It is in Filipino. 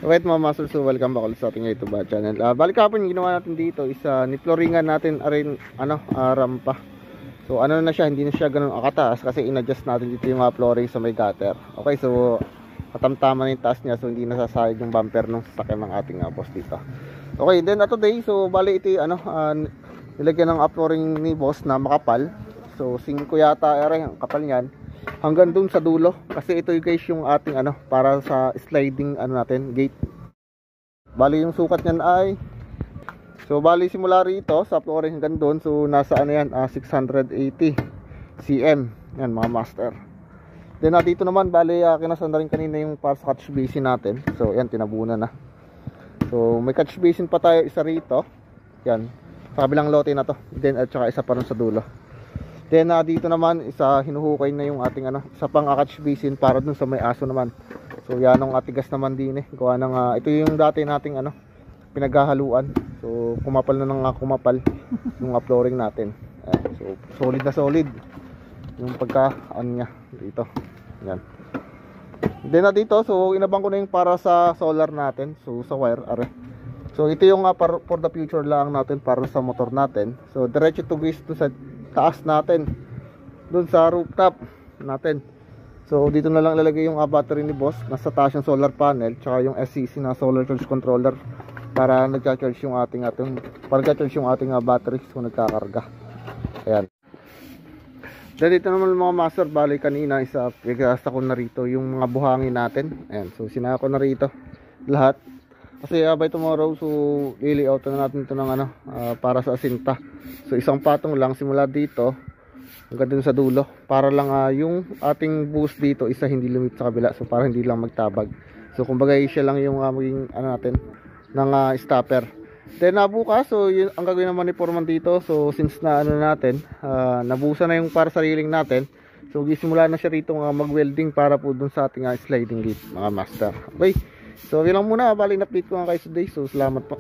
Wait mga master, so welcome back ulit sa ating YouTube channel. Balik kapon yung ginawa natin dito is niploringan natin arin rampa. So ano na siya, hindi na siya ganun akataas kasi in-adjust natin dito yung flooring sa may gutter. Okay, so katamtama na yung taas niya, so hindi nasasayad yung bumper ng sasakyan ng ating boss dito. Okay, then today, so bali ito nilagyan ng flooring ni boss na makapal. So 5 yata ang kapal niyan hanggang dun sa dulo kasi ito guys yung ating para sa sliding natin gate. Bali yung sukat niyan ay bali simula rito sa flooring hanggang doon, so nasa 680 cm yan mga master. Then dito naman bali kinasan na rin kanina yung para sa catch basin natin, so yan tinabunan na. So may catch basin pa tayo isa rito yan sa kabilang lote na to, then at saka isa pa rin sa dulo. Then dito naman isa hinuhukay na yung ating isa pang catch basin para dun sa may aso naman. So yan ang atigas naman din gawa ng ito yung dati nating pinaghahaluan. So kumapal na ng kumapal yung flooring natin. So solid na solid yung pagka niya dito. Yan. Then dito so inabang ko na yung para sa solar natin. So sa wire are. So ito yung for the future lang natin para sa motor natin. So diretso to guys to sa taas natin dun sa rooftop natin. So dito na lang ilalagay yung battery ni boss. Nasa taas yung solar panel tsaka yung SCC na solar charge controller para nagcha-charge yung ating battery so nagkakarga. Ayan. Then dito naman mga master, bali kanina pinagasta ko na rito yung mga buhangin natin. Ayan, so sinako na rito lahat. Kasi by tomorrow so i-layout na natin ito ng para sa asinta. So isang patong lang simula dito hanggang dun sa dulo para lang yung ating boost dito isa hindi lumit sa kabila, so para hindi lang magtabag. So kumbaga siya lang yung maging natin ng stopper. Then bukas so yun ang gagawin naman ni Foreman dito. So since na natin nabusa na yung para sa railing natin, so gisimula na siya rito mag-welding para po dun sa ating sliding gate mga master. Okay, so yun lang muna, bali na update ko nga kayo today. So salamat po.